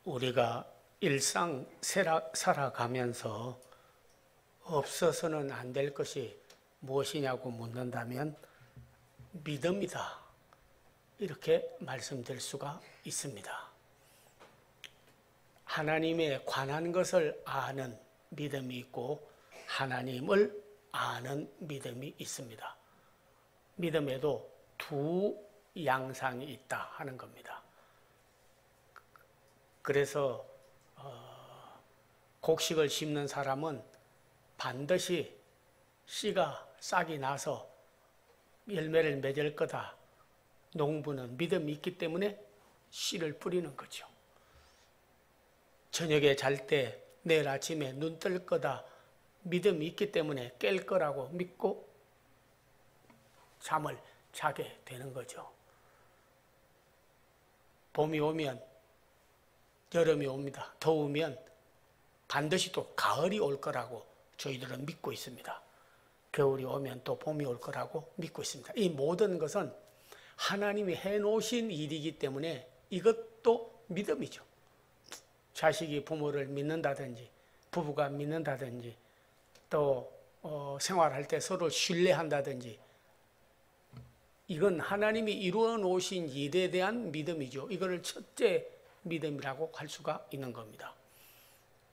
우리가 일상 살아가면서 없어서는 안 될 것이 무엇이냐고 묻는다면 믿음이다, 이렇게 말씀드릴 수가 있습니다. 하나님에 관한 것을 아는 믿음이 있고 하나님을 아는 믿음이 있습니다. 믿음에도 두 양상이 있다 하는 겁니다. 그래서 곡식을 심는 사람은 반드시 씨가 싹이 나서 열매를 맺을 거다. 농부는 믿음이 있기 때문에 씨를 뿌리는 거죠. 저녁에 잘 때 내일 아침에 눈 뜰 거다. 믿음이 있기 때문에 깰 거라고 믿고 잠을 자게 되는 거죠. 봄이 오면 여름이 옵니다. 더우면 반드시 또 가을이 올 거라고 저희들은 믿고 있습니다. 겨울이 오면 또 봄이 올 거라고 믿고 있습니다. 이 모든 것은 하나님이 해놓으신 일이기 때문에 이것도 믿음이죠. 자식이 부모를 믿는다든지 부부가 믿는다든지 또 생활할 때 서로 신뢰한다든지 이건 하나님이 이루어 놓으신 일에 대한 믿음이죠. 이거를 첫째 믿음이라고 할 수가 있는 겁니다.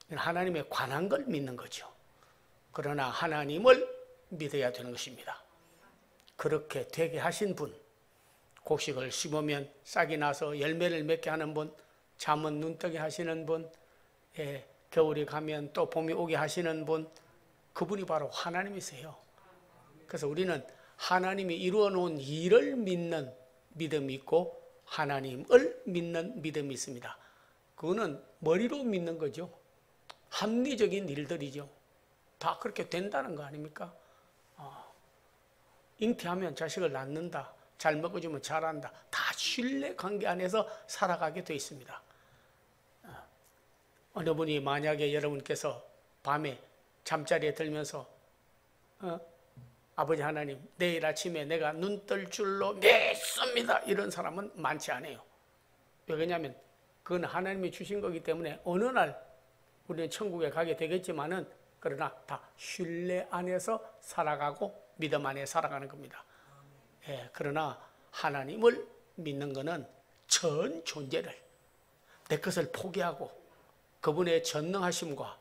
하나님에 관한 걸 믿는 거죠. 그러나 하나님을 믿어야 되는 것입니다. 그렇게 되게 하신 분, 곡식을 심으면 싹이 나서 열매를 맺게 하는 분, 잠은 눈뜨게 하시는 분, 겨울이 가면 또 봄이 오게 하시는 분, 그분이 바로 하나님이세요. 그래서 우리는 하나님이 이루어 놓은 일을 믿는 믿음이 있고 하나님을 믿는 믿음이 있습니다. 그거는 머리로 믿는 거죠. 합리적인 일들이죠. 다 그렇게 된다는 거 아닙니까? 잉태하면 자식을 낳는다. 잘 먹어주면 잘한다. 다 신뢰 관계 안에서 살아가게 되어 있습니다. 어느 분이 만약에 여러분께서 밤에 잠자리에 들면서 아버지 하나님, 내일 아침에 내가 눈 뜰 줄로 믿습니다. 이런 사람은 많지 않아요. 왜냐하면 그건 하나님이 주신 거기 때문에 어느 날 우리는 천국에 가게 되겠지만은 그러나 다 신뢰 안에서 살아가고 믿음 안에 살아가는 겁니다. 그러나 하나님을 믿는 것은 전 존재를 내 것을 포기하고 그분의 전능하심과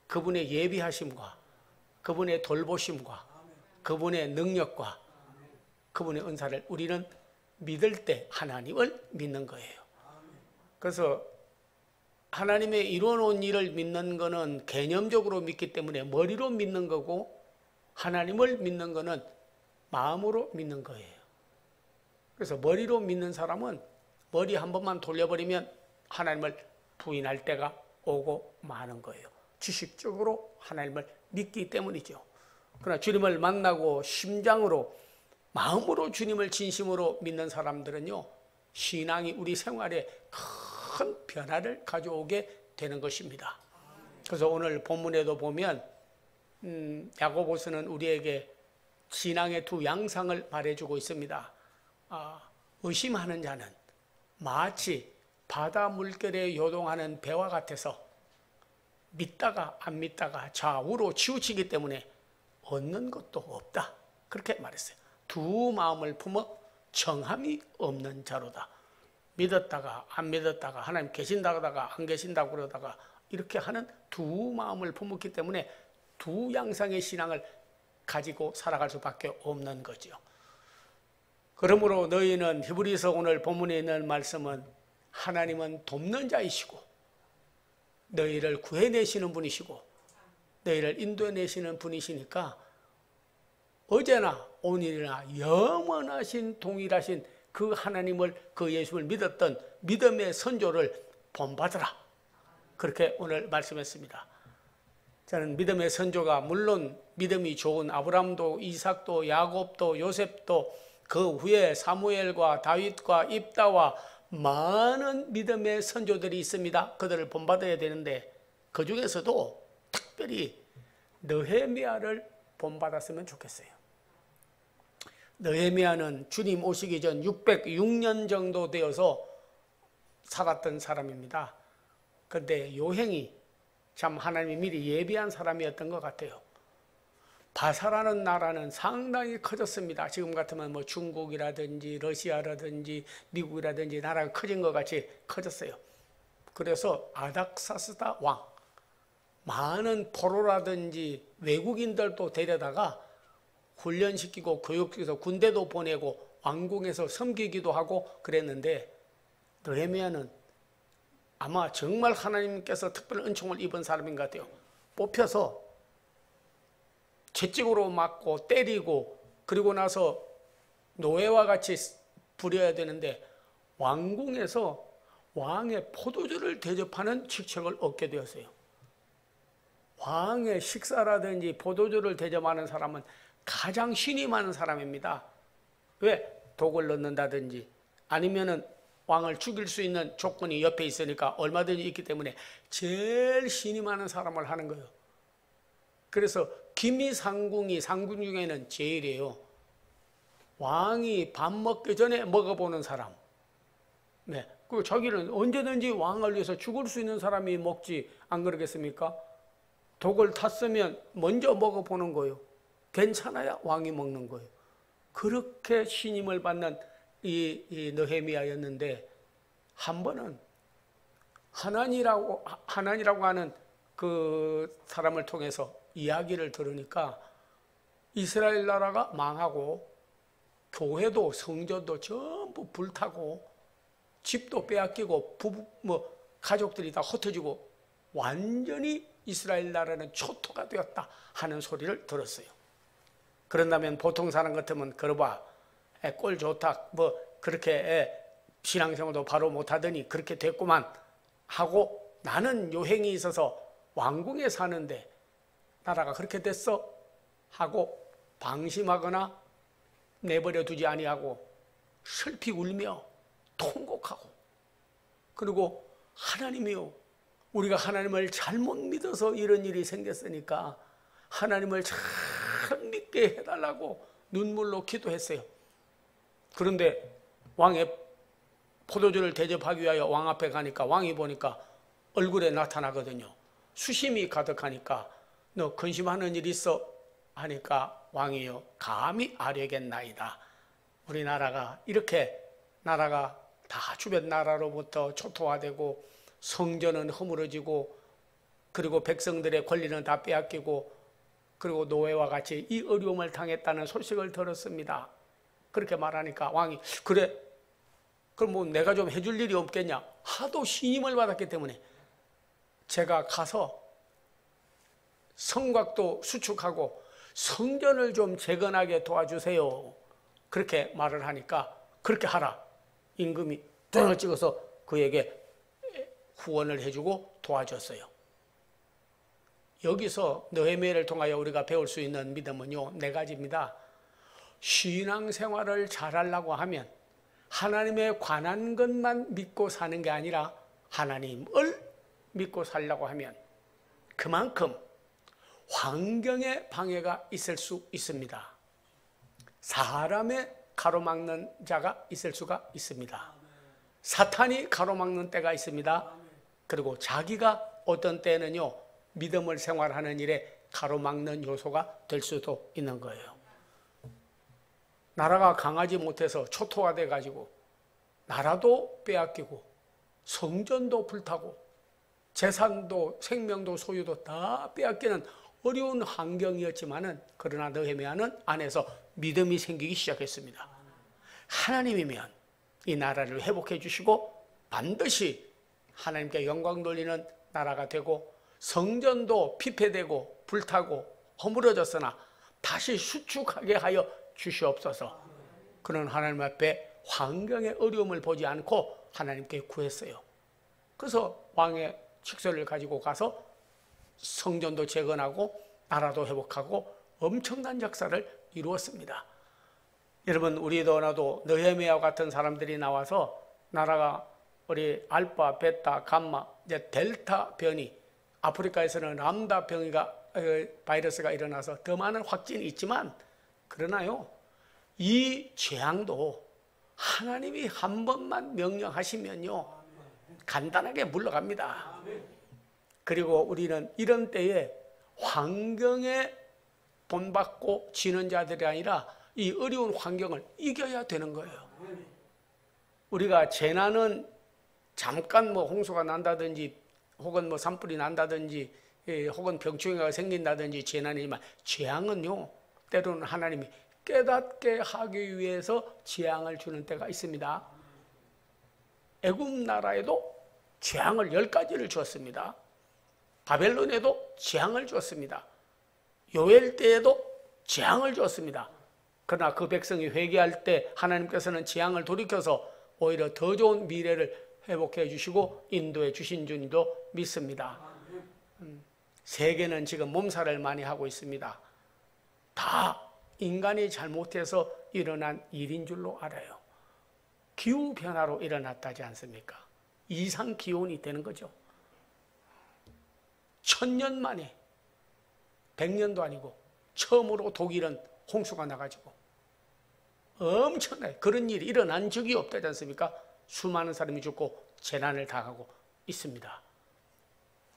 그분의 예비하심과 그분의 돌보심과 그분의 능력과 그분의 은사를 우리는 믿을 때 하나님을 믿는 거예요. 그래서 하나님의 이루어놓은 일을 믿는 것은 개념적으로 믿기 때문에 머리로 믿는 거고 하나님을 믿는 것은 마음으로 믿는 거예요. 그래서 머리로 믿는 사람은 머리 한 번만 돌려버리면 하나님을 부인할 때가 오고 마는 거예요. 지식적으로 하나님을 믿기 때문이죠. 그러나 주님을 만나고 심장으로 마음으로 주님을 진심으로 믿는 사람들은요, 신앙이 우리 생활에 큰 변화를 가져오게 되는 것입니다. 그래서 오늘 본문에도 보면 야고보서는 우리에게 신앙의 두 양상을 말해주고 있습니다. 의심하는 자는 마치 바다 물결에 요동하는 배와 같아서 믿다가 안 믿다가 좌우로 치우치기 때문에 얻는 것도 없다. 그렇게 말했어요. 두 마음을 품어 정함이 없는 자로다. 믿었다가 안 믿었다가 하나님 계신다고 하다가 안 계신다고 그러다가 이렇게 하는 두 마음을 품었기 때문에 두 양상의 신앙을 가지고 살아갈 수밖에 없는 거죠. 그러므로 너희는 히브리서 오늘 본문에 있는 말씀은 하나님은 돕는 자이시고 너희를 구해내시는 분이시고 너희를 인도해내시는 분이시니까 어제나 오늘이나 영원하신 동일하신 그 하나님을 그 예수를 믿었던 믿음의 선조를 본받으라. 그렇게 오늘 말씀했습니다. 저는 믿음의 선조가 물론 믿음이 좋은 아브라함도 이삭도 야곱도 요셉도 그 후에 사무엘과 다윗과 입다와 많은 믿음의 선조들이 있습니다. 그들을 본받아야 되는데 그 중에서도 특별히 느헤미야를 본받았으면 좋겠어요. 느헤미야는 주님 오시기 전 606년 정도 되어서 살았던 사람입니다. 그런데 요행이 참 하나님이 미리 예비한 사람이었던 것 같아요. 바사라는 나라는 상당히 커졌습니다. 지금 같으면 뭐 중국이라든지 러시아라든지 미국이라든지 나라가 커진 것 같이 커졌어요. 그래서 아닥사스다 왕, 많은 포로라든지 외국인들도 데려다가 훈련시키고 교육시켜서 군대도 보내고 왕궁에서 섬기기도 하고 그랬는데, 느헤미야는 아마 정말 하나님께서 특별한 은총을 입은 사람인 것 같아요. 뽑혀서 채찍으로 맞고 때리고 그리고 나서 노예와 같이 부려야 되는데, 왕궁에서 왕의 포도주를 대접하는 직책을 얻게 되었어요. 왕의 식사라든지 포도주를 대접하는 사람은 가장 신이 많은 사람입니다. 왜? 독을 넣는다든지 아니면은 왕을 죽일 수 있는 조건이 옆에 있으니까 얼마든지 있기 때문에 제일 신이 많은 사람을 하는 거예요. 그래서 기미상궁이 상궁 중에는 제일이에요. 왕이 밥 먹기 전에 먹어보는 사람. 네. 그 자기는 언제든지 왕을 위해서 죽을 수 있는 사람이 먹지, 안 그러겠습니까? 독을 탔으면 먼저 먹어보는 거예요. 괜찮아야 왕이 먹는 거예요. 그렇게 신임을 받는 이 느헤미야였는데, 한 번은 하난이라고 하는 그 사람을 통해서 이야기를 들으니까 이스라엘 나라가 망하고 교회도 성전도 전부 불타고 집도 빼앗기고 가족들이 다 흩어지고 완전히 이스라엘 나라는 초토가 되었다 하는 소리를 들었어요. 그런다면 보통 사람 같으면 그러봐, 꼴 좋다, 그렇게 신앙생활도 바로 못하더니 그렇게 됐구만 하고, 나는 요행이 있어서 왕궁에 사는데 나라가 그렇게 됐어 하고 방심하거나 내버려 두지 아니하고 슬피 울며 통곡하고, 그리고 하나님이요, 우리가 하나님을 잘못 믿어서 이런 일이 생겼으니까 하나님을 잘 믿게 해달라고 눈물로 기도했어요. 그런데 왕의 포도주를 대접하기 위하여 왕 앞에 가니까 왕이 보니까 얼굴에 나타나거든요. 수심이 가득하니까 너 근심하는 일 있어? 하니까 왕이요, 감히 아뢰겠나이다. 우리나라가 이렇게 나라가 다 주변 나라로부터 초토화되고 성전은 허물어지고 그리고 백성들의 권리는 다 빼앗기고 그리고 노예와 같이 이 어려움을 당했다는 소식을 들었습니다. 그렇게 말하니까 왕이, 그래, 그럼 뭐 내가 좀 해줄 일이 없겠냐? 하도 신임을 받았기 때문에 제가 가서 성곽도 수축하고 성전을 좀 재건하게 도와주세요. 그렇게 말을 하니까 그렇게 하라. 임금이 돈을 찍어서 그에게 후원을 해주고 도와줬어요. 여기서 느헤미야를 통하여 우리가 배울 수 있는 믿음은요, 4가지입니다. 신앙생활을 잘하려고 하면 하나님에 관한 것만 믿고 사는 게 아니라 하나님을 믿고 살려고 하면 그만큼 환경에 방해가 있을 수 있습니다. 사람의 가로막는 자가 있을 수가 있습니다. 사탄이 가로막는 때가 있습니다. 그리고 자기가 어떤 때는요, 믿음을 생활하는 일에 가로막는 요소가 될 수도 있는 거예요. 나라가 강하지 못해서 초토화돼 가지고 나라도 빼앗기고 성전도 불타고 재산도 생명도 소유도 다 빼앗기는 어려운 환경이었지만은, 그러나 느헤미야는 안에서 믿음이 생기기 시작했습니다. 하나님이면 이 나라를 회복해 주시고 반드시 하나님께 영광 돌리는 나라가 되고 성전도 피폐되고 불타고 허물어졌으나 다시 수축하게 하여 주시옵소서. 그는 하나님 앞에 환경의 어려움을 보지 않고 하나님께 구했어요. 그래서 왕의 칙서를 가지고 가서 성전도 재건하고 나라도 회복하고 엄청난 역사를 이루었습니다. 여러분, 우리도 나도 느헤미야와 같은 사람들이 나와서 나라가 우리 알파, 베타, 감마, 이제 델타 변이, 아프리카에서는 람다 바이러스가 일어나서 더 많은 확진이 있지만, 그러나요, 이 재앙도 하나님이 한 번만 명령하시면요, 간단하게 물러갑니다. 그리고 우리는 이런 때에 환경에 본받고 지는 자들이 아니라 이 어려운 환경을 이겨야 되는 거예요. 우리가 재난은 잠깐 뭐 홍수가 난다든지 혹은 뭐 산불이 난다든지 혹은 병충해가 생긴다든지 재난이지만 재앙은요, 때로는 하나님이 깨닫게 하기 위해서 재앙을 주는 때가 있습니다. 애굽 나라에도 재앙을 10가지를 주었습니다. 바벨론에도 재앙을 주었습니다. 요엘 때에도 재앙을 주었습니다. 그러나 그 백성이 회개할 때 하나님께서는 재앙을 돌이켜서 오히려 더 좋은 미래를 회복해 주시고 인도해 주신 줄도 믿습니다. 세계는 지금 몸살을 많이 하고 있습니다. 다 인간이 잘못해서 일어난 일인 줄로 알아요. 기후변화로 일어났다지 않습니까? 이상기온이 되는 거죠. 1000년 만에, 100년도 아니고 처음으로 독일은 홍수가 나가지고 엄청나게 그런 일이 일어난 적이 없다지 않습니까? 수많은 사람이 죽고 재난을 당하고 있습니다.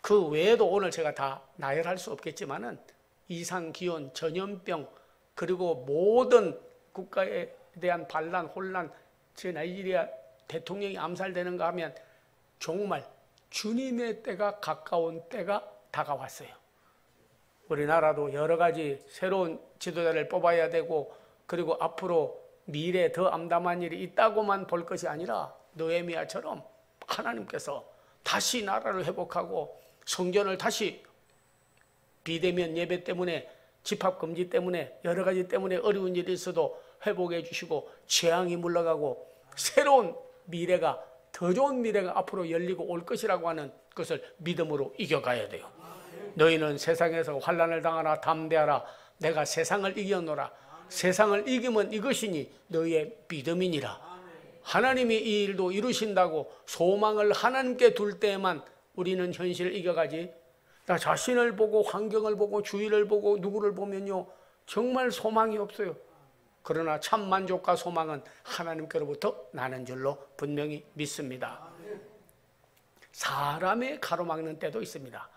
그 외에도 오늘 제가 다 나열할 수 없겠지만은 이상기온, 전염병, 그리고 모든 국가에 대한 반란, 혼란, 제 나이지리아 대통령이 암살되는가 하면 정말 주님의 때가 가까운 때가 다가왔어요. 우리나라도 여러 가지 새로운 지도자를 뽑아야 되고, 그리고 앞으로 미래에 더 암담한 일이 있다고만 볼 것이 아니라 느헤미야처럼 하나님께서 다시 나라를 회복하고 성전을 다시 비대면 예배 때문에, 집합금지 때문에, 여러 가지 때문에 어려운 일이 있어도 회복해 주시고 재앙이 물러가고 새로운 미래가, 더 좋은 미래가 앞으로 열리고 올 것이라고 하는 것을 믿음으로 이겨가야 돼요. 너희는 세상에서 환난을 당하나 담대하라. 내가 세상을 이겨노라. 세상을 이기면 이것이니 너희의 믿음이니라. 하나님이 이 일도 이루신다고 소망을 하나님께 둘 때에만 우리는 현실을 이겨가지, 나 자신을 보고 환경을 보고 주위를 보고 누구를 보면요 정말 소망이 없어요. 그러나 참 만족과 소망은 하나님께로부터 나는 줄로 분명히 믿습니다. 사람의 가로막는 때도 있습니다.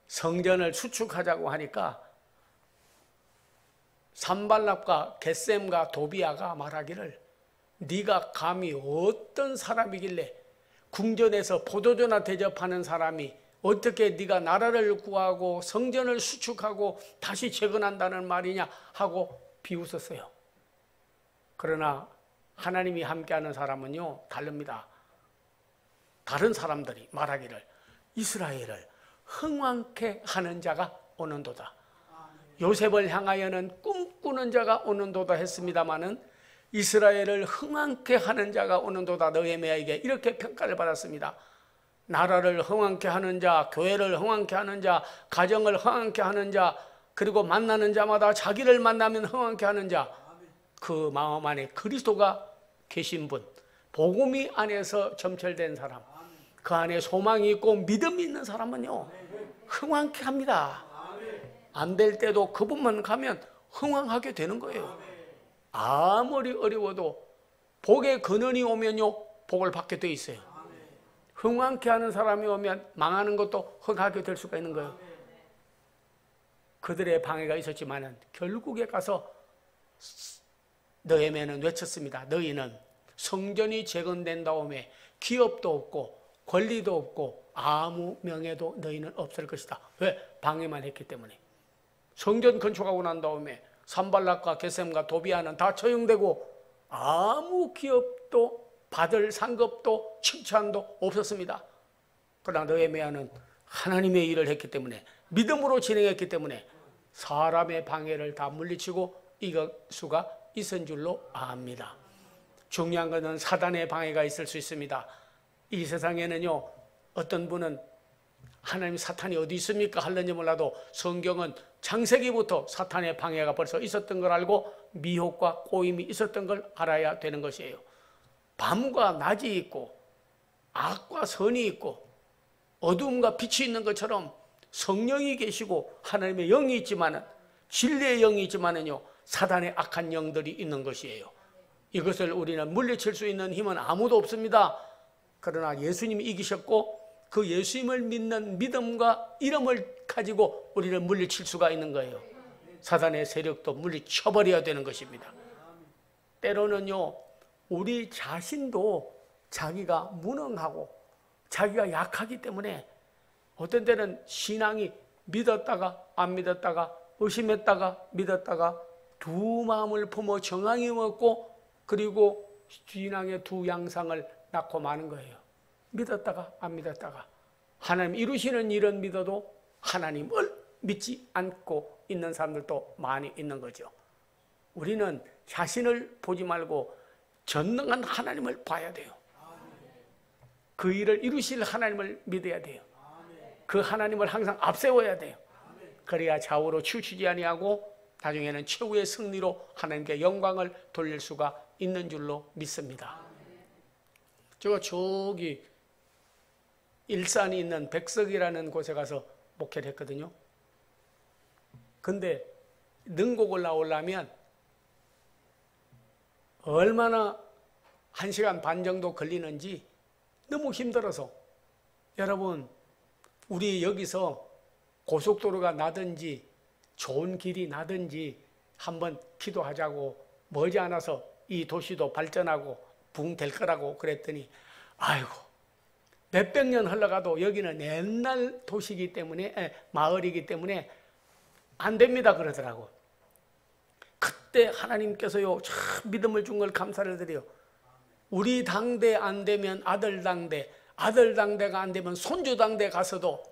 성전을 수축하자고 하니까 산발락과 겟셈과 도비아가 말하기를, 네가 감히 어떤 사람이길래 궁전에서 포도주나 대접하는 사람이 어떻게 네가 나라를 구하고 성전을 수축하고 다시 재건한다는 말이냐 하고 비웃었어요. 그러나 하나님이 함께하는 사람은요 다릅니다. 다른 사람들이 말하기를 이스라엘을 흥왕케 하는 자가 오는도다. 요셉을 향하여는 꿈꾸는 자가 오는도다 했습니다마는 이스라엘을 흥왕케 하는 자가 오는도다. 느헤미야에게 이렇게 평가를 받았습니다. 나라를 흥왕케 하는 자, 교회를 흥왕케 하는 자, 가정을 흥왕케 하는 자, 그리고 만나는 자마다 자기를 만나면 흥왕케 하는 자, 그 마음 안에 그리스도가 계신 분, 복음이 안에서 점철된 사람, 그 안에 소망이 있고 믿음이 있는 사람은요 흥왕케 합니다. 안 될 때도 그분만 가면 흥왕하게 되는 거예요. 아무리 어려워도 복의 근원이 오면요 복을 받게 돼 있어요. 흥왕케 하는 사람이 오면 망하는 것도 흥하게 될 수가 있는 거예요. 그들의 방해가 있었지만은 결국에 가서 느헤미야는 외쳤습니다. 너희는 성전이 재건된 다음에 기업도 없고 권리도 없고 아무 명예도 너희는 없을 것이다. 왜? 방해만 했기 때문에. 성전 건축하고 난 다음에 산발락과 겟셈과 도비아는 다 처형되고 아무 기업도 받을 상급도 칭찬도 없었습니다. 그러나 느헤미야는 하나님의 일을 했기 때문에, 믿음으로 진행했기 때문에 사람의 방해를 다 물리치고 이길 수가 있은 줄로 압니다. 중요한 것은 사단의 방해가 있을 수 있습니다. 이 세상에는요 어떤 분은 하나님 사탄이 어디 있습니까 하는지 몰라도 성경은 창세기부터 사탄의 방해가 벌써 있었던 걸 알고 미혹과 꼬임이 있었던 걸 알아야 되는 것이에요. 밤과 낮이 있고 악과 선이 있고 어둠과 빛이 있는 것처럼 성령이 계시고 하나님의 영이 있지만은, 진리의 영이 있지만은요 사단의 악한 영들이 있는 것이에요. 이것을 우리는 물리칠 수 있는 힘은 아무도 없습니다. 그러나 예수님이 이기셨고 그 예수님을 믿는 믿음과 이름을 가지고 우리를 물리칠 수가 있는 거예요. 사단의 세력도 물리쳐버려야 되는 것입니다. 때로는요, 우리 자신도 자기가 무능하고 자기가 약하기 때문에 어떤 때는 신앙이 믿었다가 안 믿었다가 의심했다가 믿었다가 두 마음을 품어 정황이 먹고 그리고 신앙의 두 양상을 낳고 마는 거예요. 믿었다가 안 믿었다가 하나님 이루시는 일은 믿어도 하나님을 믿지 않고 있는 사람들도 많이 있는 거죠. 우리는 자신을 보지 말고 전능한 하나님을 봐야 돼요. 그 일을 이루실 하나님을 믿어야 돼요. 그 하나님을 항상 앞세워야 돼요. 그래야 좌우로 치우치지 아니하고 나중에는 최후의 승리로 하나님께 영광을 돌릴 수가 있는 줄로 믿습니다. 제가 저기 일산이 있는 백석이라는 곳에 가서 목회를 했거든요. 근데 능곡을 나오려면 얼마나 1시간 반 정도 걸리는지 너무 힘들어서, 여러분 우리 여기서 고속도로가 나든지 좋은 길이 나든지 한번 기도하자고, 머지않아서 이 도시도 발전하고 붕 될 거라고 그랬더니 아이고 몇백 년 흘러가도 여기는 옛날 도시이기 때문에 마을이기 때문에 안 됩니다 그러더라고. 그때 하나님께서요 참 믿음을 준 걸 감사를 드려요. 우리 당대 안 되면 아들 당대, 아들 당대가 안 되면 손주 당대 가서도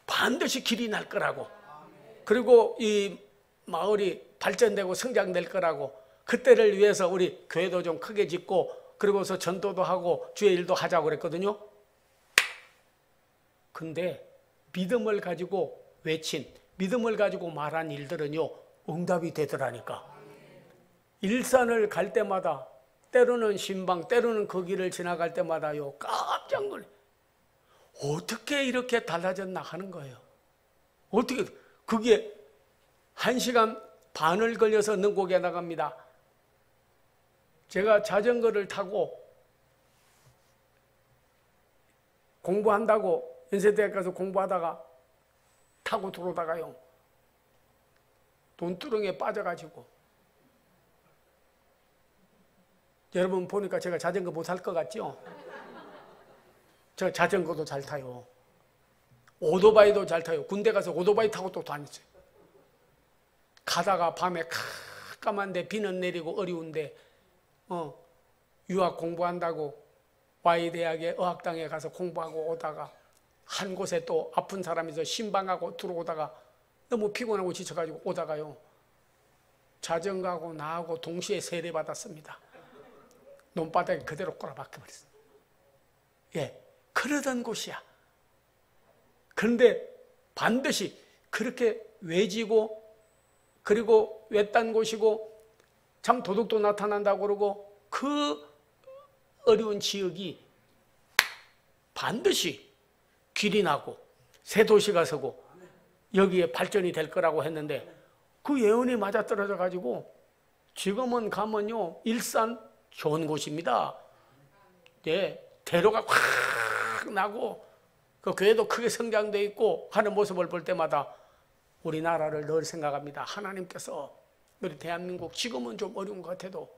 반드시 길이 날 거라고, 그리고 이 마을이 발전되고 성장될 거라고, 그때를 위해서 우리 교회도 좀 크게 짓고 그리고서 전도도 하고 주의 일도 하자고 그랬거든요. 근데 믿음을 가지고 외친, 믿음을 가지고 말한 일들은요 응답이 되더라니까. 일산을 갈 때마다 때로는 신방, 때로는 그 길을 지나갈 때마다요 깜짝 놀래. 어떻게 이렇게 달라졌나 하는 거예요. 어떻게 그게 1시간 반을 걸려서 능곡에 나갑니다. 제가 자전거를 타고 공부한다고 연세대학 가서 공부하다가 타고 들어오다가요 돈두렁에 빠져가지고, 여러분 보니까 제가 자전거 못 할 것 같죠? 저 자전거도 잘 타요. 오토바이도 잘 타요. 군대 가서 오토바이 타고 또 다녔어요. 가다가 밤에 깜깜한데 비는 내리고 어려운데 유학 공부한다고 Y대학의 어학당에 가서 공부하고 오다가 한 곳에 또 아픈 사람이 있어 신방하고 들어오다가 너무 피곤하고 지쳐가지고 오다가요 자전거하고 나하고 동시에 세례받았습니다. 논바닥에 그대로 꼬라박혀 버렸어요. 예, 그러던 곳이야. 그런데 반드시 그렇게 외지고 그리고 외딴 곳이고 참 도둑도 나타난다고 그러고 그 어려운 지역이 반드시 길이 나고 새 도시가 서고 여기에 발전이 될 거라고 했는데 그 예언이 맞아떨어져 가지고 지금은 가면요 일산 좋은 곳입니다. 예, 대로가 확 나고 그 교회도 크게 성장돼 있고 하는 모습을 볼 때마다 우리나라를 늘 생각합니다. 하나님께서 우리 대한민국 지금은 좀 어려운 것 같아도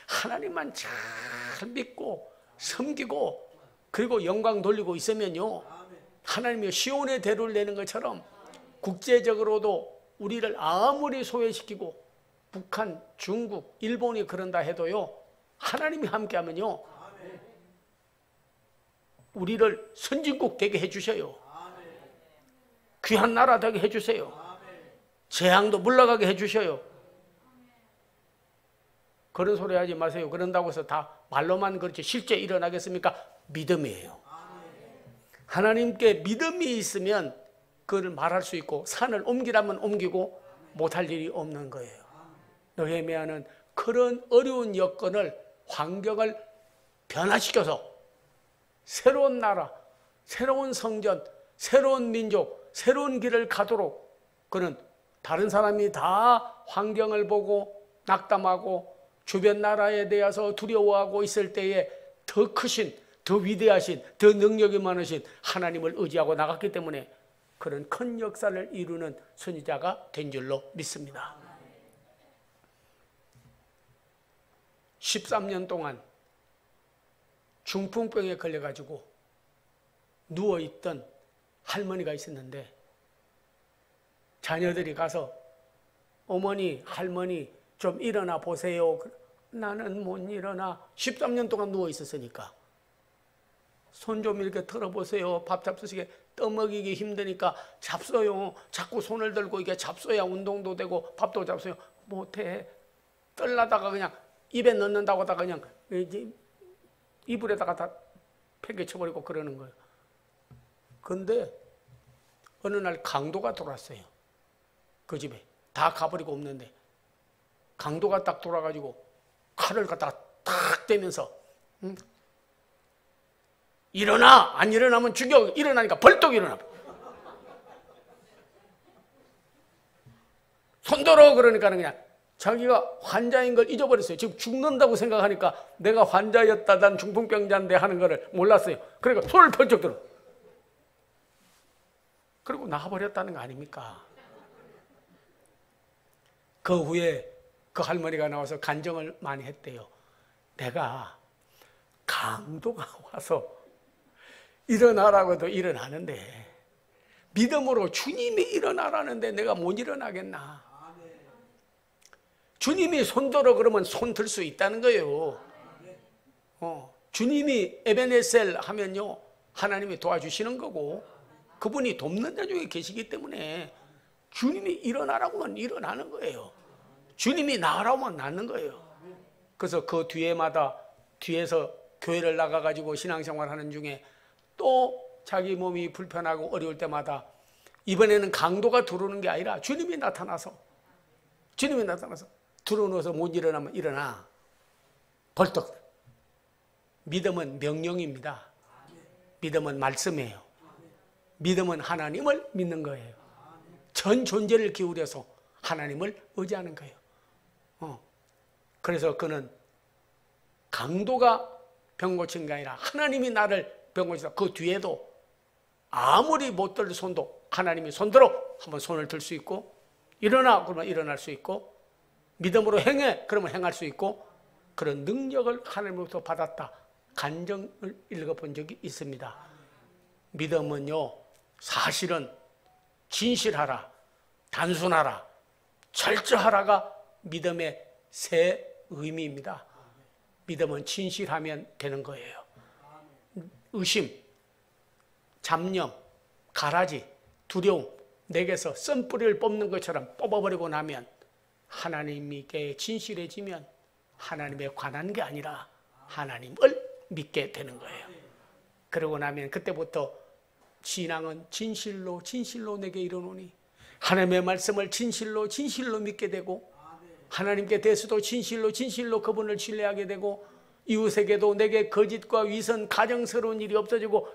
하나님만 잘 믿고 섬기고 그리고 영광 돌리고 있으면요 하나님이 시온의 대로를 내는 것처럼 국제적으로도 우리를 아무리 소외시키고 북한, 중국, 일본이 그런다 해도요 하나님이 함께하면요 우리를 선진국 되게 해주셔요. 귀한 나라 되게 해주세요. 재앙도 물러가게 해주셔요. 그런 소리 하지 마세요. 그런다고 해서 다 말로만 그렇지 실제 일어나겠습니까? 믿음이에요. 하나님께 믿음이 있으면 그걸 말할 수 있고 산을 옮기라면 옮기고 못할 일이 없는 거예요. 느헤미야는 그런 어려운 여건을 환경을 변화시켜서 새로운 나라, 새로운 성전, 새로운 민족, 새로운 길을 가도록 그는 다른 사람이 다 환경을 보고 낙담하고 주변 나라에 대해서 두려워하고 있을 때에 더 크신 더 위대하신, 더 능력이 많으신 하나님을 의지하고 나갔기 때문에 그런 큰 역사를 이루는 선지자가 된 줄로 믿습니다. 13년 동안 중풍병에 걸려가지고 누워있던 할머니가 있었는데 자녀들이 가서 어머니, 할머니 좀 일어나 보세요. 나는 못 일어나. 13년 동안 누워 있었으니까. 손 좀 이렇게 털어보세요. 밥 잡수시게 떠먹이기 힘드니까 잡숴요. 자꾸 손을 들고 이게 잡숴야 운동도 되고 밥도 잡숴요. 못해. 떨라다가 그냥 입에 넣는다고 하다가 그냥 이불에다가 다 팽개쳐버리고 그러는 거예요. 근데 어느 날 강도가 돌아왔어요. 그 집에. 다 가버리고 없는데 강도가 딱 돌아가지고 칼을 갖다가 탁 대면서 일어나! 안 일어나면 죽여! 일어나니까 벌떡 일어나. 손들어! 그러니까 그냥 자기가 환자인 걸 잊어버렸어요. 지금 죽는다고 생각하니까 내가 환자였다, 난 중풍병자인데 하는 거를 몰랐어요. 그러니까 손을 번쩍 들어. 그리고 나가버렸다는 거 아닙니까? 그 후에 그 할머니가 나와서 간증을 많이 했대요. 내가 강도가 와서 일어나라고도 일어나는데 믿음으로 주님이 일어나라는데 내가 못 일어나겠나. 주님이 손들어 그러면 손 들 수 있다는 거예요. 주님이 에베네셀 하면요 하나님이 도와주시는 거고 그분이 돕는 자 중에 계시기 때문에 주님이 일어나라고 하면 일어나는 거예요. 주님이 나으라고 하면 낫는 거예요. 그래서 그 뒤에서 교회를 나가가지고 신앙생활 하는 중에 또 자기 몸이 불편하고 어려울 때마다 이번에는 강도가 들어오는 게 아니라 주님이 나타나서 들어놓아서 못 일어나면 일어나. 벌떡. 믿음은 명령입니다. 믿음은 말씀이에요. 믿음은 하나님을 믿는 거예요. 전 존재를 기울여서 하나님을 의지하는 거예요. 그래서 그는 강도가 병 고친 게 아니라 하나님이 나를 병 고치다. 그 뒤에도 아무리 못 들 손도 하나님이 손들어 한번 손을 들 수 있고 일어나 그러면 일어날 수 있고 믿음으로 행해 그러면 행할 수 있고 그런 능력을 하나님으로부터 받았다. 간증을 읽어본 적이 있습니다. 믿음은요 사실은 진실하라, 단순하라, 철저하라가 믿음의 세 의미입니다. 믿음은 진실하면 되는 거예요. 의심, 잡념, 가라지, 두려움 내게서 썬뿌리를 뽑는 것처럼 뽑아버리고 나면 하나님께 진실해지면 하나님에 관한 게 아니라 하나님을 믿게 되는 거예요. 그러고 나면 그때부터 신앙은 진실로 내게 이르노니 하나님의 말씀을 진실로 믿게 되고 하나님께 대해서도 진실로 그분을 신뢰하게 되고 이웃에게도 내게 거짓과 위선, 가정스러운 일이 없어지고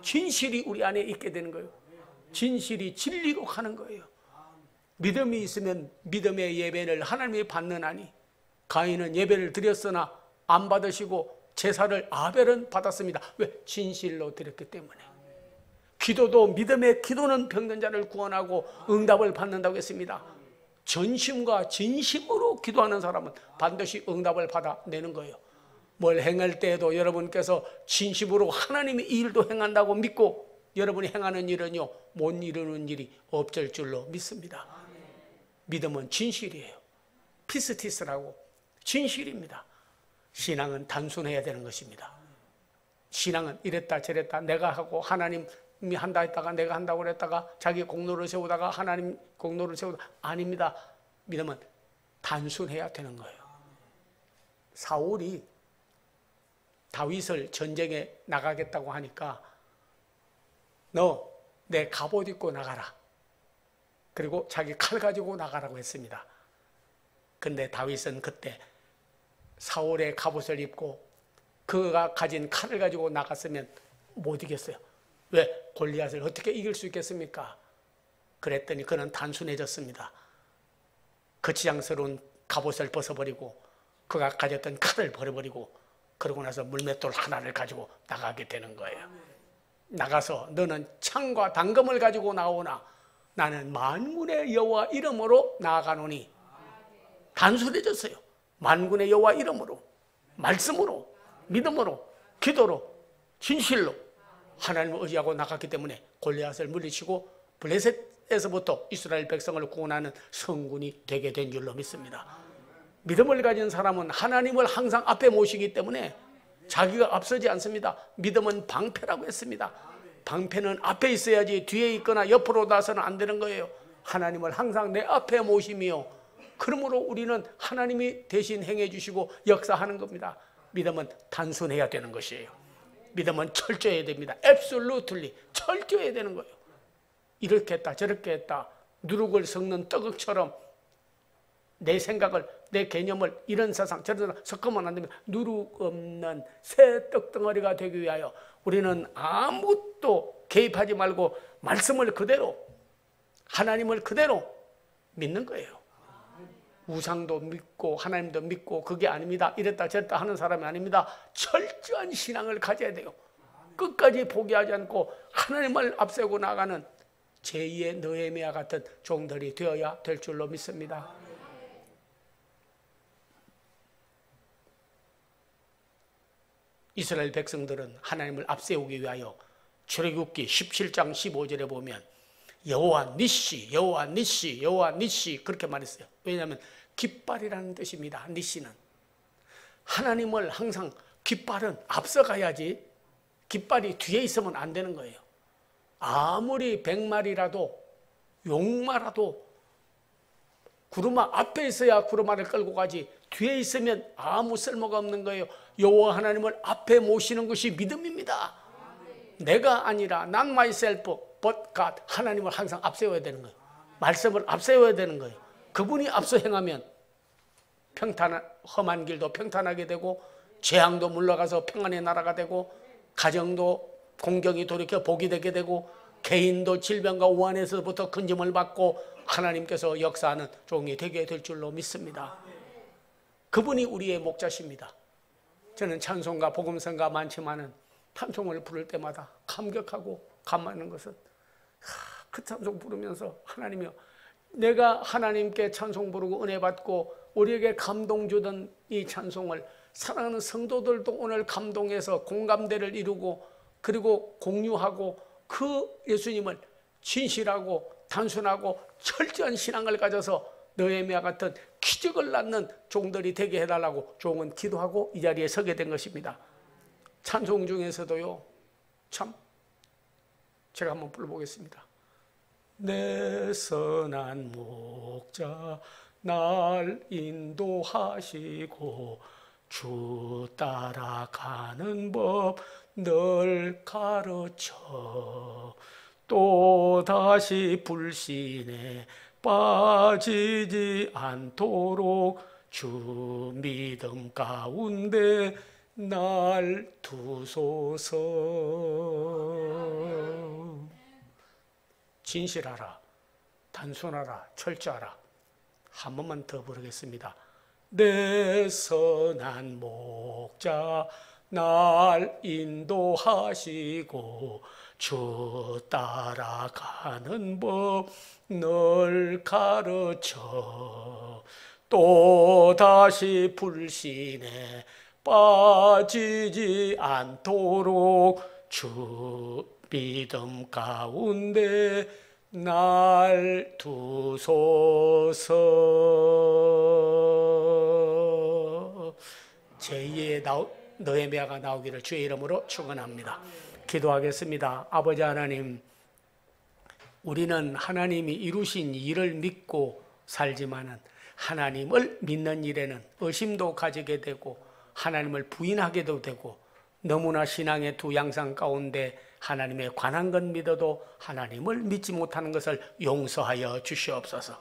진실이 우리 안에 있게 되는 거예요. 진실이 진리로 가는 거예요. 믿음이 있으면 믿음의 예배를 하나님이 받느나니 가인은 예배를 드렸으나 안 받으시고 제사를 아벨은 받았습니다. 왜? 진실로 드렸기 때문에. 기도도 믿음의 기도는 병든 자를 구원하고 응답을 받는다고 했습니다. 전심과 진심으로 기도하는 사람은 반드시 응답을 받아내는 거예요. 뭘 행할 때에도 여러분께서 진심으로 하나님이 이 일도 행한다고 믿고 여러분이 행하는 일은요 못 이루는 일이 없을 줄로 믿습니다. 믿음은 진실이에요. 피스티스라고 진실입니다. 신앙은 단순해야 되는 것입니다. 신앙은 이랬다 저랬다 내가 하고 하나님이 한다 했다가 내가 한다고 그랬다가 자기 공로를 세우다가 하나님 공로를 세우다 아닙니다. 믿음은 단순해야 되는 거예요. 사울이 다윗을 전쟁에 나가겠다고 하니까 너 내 갑옷 입고 나가라. 그리고 자기 칼 가지고 나가라고 했습니다. 근데 다윗은 그때 사울의 갑옷을 입고 그가 가진 칼을 가지고 나갔으면 못 이겼어요. 왜? 골리앗을 어떻게 이길 수 있겠습니까? 그랬더니 그는 단순해졌습니다. 거치장스러운 갑옷을 벗어버리고 그가 가졌던 칼을 버려버리고 그러고 나서 물맷돌 하나를 가지고 나가게 되는 거예요. 나가서 너는 창과 단검을 가지고 나오나 나는 만군의 여호와 이름으로 나아가노니. 단순해졌어요. 만군의 여호와 이름으로, 말씀으로, 믿음으로, 기도로, 진실로 하나님을 의지하고 나갔기 때문에 골리앗을 물리치고 블레셋에서부터 이스라엘 백성을 구원하는 성군이 되게 된 줄로 믿습니다. 믿음을 가진 사람은 하나님을 항상 앞에 모시기 때문에 자기가 앞서지 않습니다. 믿음은 방패라고 했습니다. 방패는 앞에 있어야지 뒤에 있거나 옆으로 나서는 안 되는 거예요. 하나님을 항상 내 앞에 모시며, 그러므로 우리는 하나님이 대신 행해 주시고 역사하는 겁니다. 믿음은 단순해야 되는 것이에요. 믿음은 철저해야 됩니다. absolutely 철저해야 되는 거예요. 이렇게 했다 저렇게 했다, 누룩을 섞는 떡처럼 내 생각을, 내 개념을 이런 세상 저런 세상 섞으면 안 됩니다. 누룩 없는 새 떡덩어리가 되기 위하여 우리는 아무것도 개입하지 말고 말씀을 그대로, 하나님을 그대로 믿는 거예요. 우상도 믿고 하나님도 믿고 그게 아닙니다, 이랬다 저랬다 하는 사람이 아닙니다. 철저한 신앙을 가져야 돼요. 끝까지 포기하지 않고 하나님을 앞세우고 나가는 제2의 느헤미야 같은 종들이 되어야 될 줄로 믿습니다. 이스라엘 백성들은 하나님을 앞세우기 위하여 출애굽기 17장 15절에 보면 여호와 니시, 여호와 니시, 여호와 니시 그렇게 말했어요. 왜냐하면 깃발이라는 뜻입니다. 니시는 하나님을 항상, 깃발은 앞서가야지 깃발이 뒤에 있으면 안 되는 거예요. 아무리 100마리라도 용마라도 구루마 앞에 있어야 구루마를 끌고 가지 뒤에 있으면 아무 쓸모가 없는 거예요. 여호와 하나님을 앞에 모시는 것이 믿음입니다. 내가 아니라 not myself but God, 하나님을 항상 앞세워야 되는 거예요. 말씀을 앞세워야 되는 거예요. 그분이 앞서 행하면 험한 길도 평탄하게 되고 재앙도 물러가서 평안의 나라가 되고 가정도 공경이 돌이켜 복이 되게 되고 개인도 질병과 우환에서부터 근짐을 받고 하나님께서 역사하는 종이 되게 될 줄로 믿습니다. 그분이 우리의 목자십니다. 저는 찬송가 복음성가 많지만은 찬송을 부를 때마다 감격하고 감사하는 것은 그 찬송 부르면서 하나님이여, 내가 하나님께 찬송 부르고 은혜 받고 우리에게 감동 주던 이 찬송을 사랑하는 성도들도 오늘 감동해서 공감대를 이루고 그리고 공유하고 그 예수님을 진실하고 단순하고 철저한 신앙을 가져서 느헤미야 같은 기적을 낳는 종들이 되게 해달라고 종은 기도하고 이 자리에 서게 된 것입니다. 찬송 중에서도요, 참 제가 한번 불러보겠습니다. 내 선한 목자 날 인도하시고 주 따라가는 법 늘 가르쳐 또다시 불신에 빠지지 않도록 주 믿음 가운데 날 두소서. 진실하라, 단순하라, 철저하라. 한 번만 더 부르겠습니다. 내 선한 목자 날 인도하시고 주 따라가는 법 늘 가르쳐 또다시 불신에 빠지지 않도록 주 믿음 가운데 날 두소서. 제2의 느헤미야가 나오기를 주의 이름으로 축원합니다. 기도하겠습니다. 아버지 하나님, 우리는 하나님이 이루신 일을 믿고 살지만은 하나님을 믿는 일에는 의심도 가지게 되고 하나님을 부인하게도 되고 너무나 신앙의 두 양상 가운데 하나님에 관한 건 믿어도 하나님을 믿지 못하는 것을 용서하여 주시옵소서.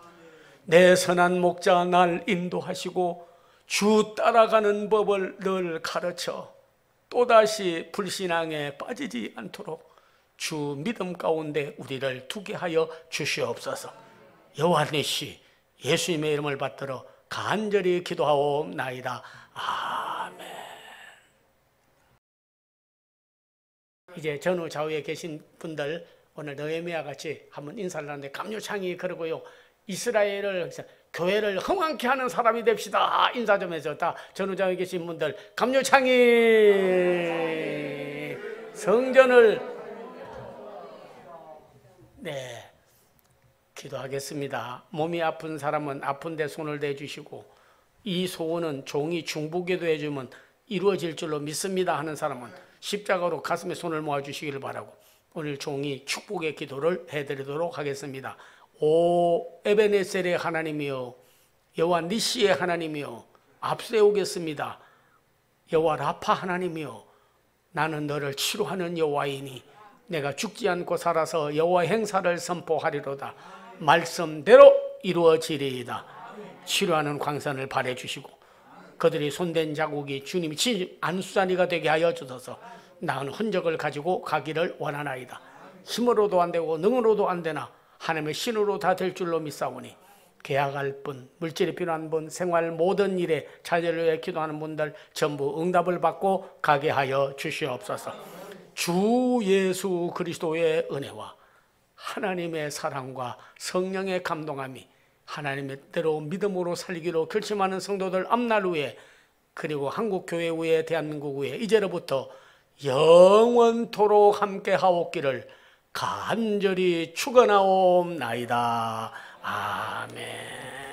내 선한 목자 날 인도하시고 주 따라가는 법을 늘 가르쳐 또다시 불신앙에 빠지지 않도록 주 믿음 가운데 우리를 두게 하여 주시옵소서. 여호와 니시 예수님의 이름을 받들어 간절히 기도하옵나이다. 아멘. 이제 전후 좌우에 계신 분들 오늘 느헤미야 같이 한번 인사를 하는데 감료창이 그러고요. 이스라엘을 교회를 흥왕케 하는 사람이 됩시다. 인사 좀 해줘. 다 전후 좌우에 계신 분들 감료창이 성전을 네 기도하겠습니다. 몸이 아픈 사람은 아픈데 손을 대주시고 이 소원은 종이 중보기도 해주면 이루어질 줄로 믿습니다 하는 사람은 십자가로 가슴에 손을 모아주시기를 바라고 오늘 종이 축복의 기도를 해드리도록 하겠습니다. 오 에베네셀의 하나님이여 여호와 니시의 하나님이여 앞세우겠습니다. 여호와 라파 하나님이여 나는 너를 치료하는 여호와이니 내가 죽지 않고 살아서 여호와 행사를 선포하리로다. 말씀대로 이루어지리이다. 치료하는 광선을 발해주시고 그들이 손댄 자국이 주님이 친히 안수자니가 되게 하여 주셔서 나은 흔적을 가지고 가기를 원하나이다. 힘으로도 안 되고 능으로도 안 되나 하나님의 신으로 다 될 줄로 믿사오니 계약할 분, 물질이 필요한 분, 생활 모든 일에 자녀를 위해 기도하는 분들 전부 응답을 받고 가게 하여 주시옵소서. 주 예수 그리스도의 은혜와 하나님의 사랑과 성령의 감동함이 하나님의 대로 믿음으로 살기로 결심하는 성도들 앞날 후에 그리고 한국교회 후에 대한민국 후에 이제로부터 영원토록 함께 하옵기를 간절히 축원하옵나이다. 아멘.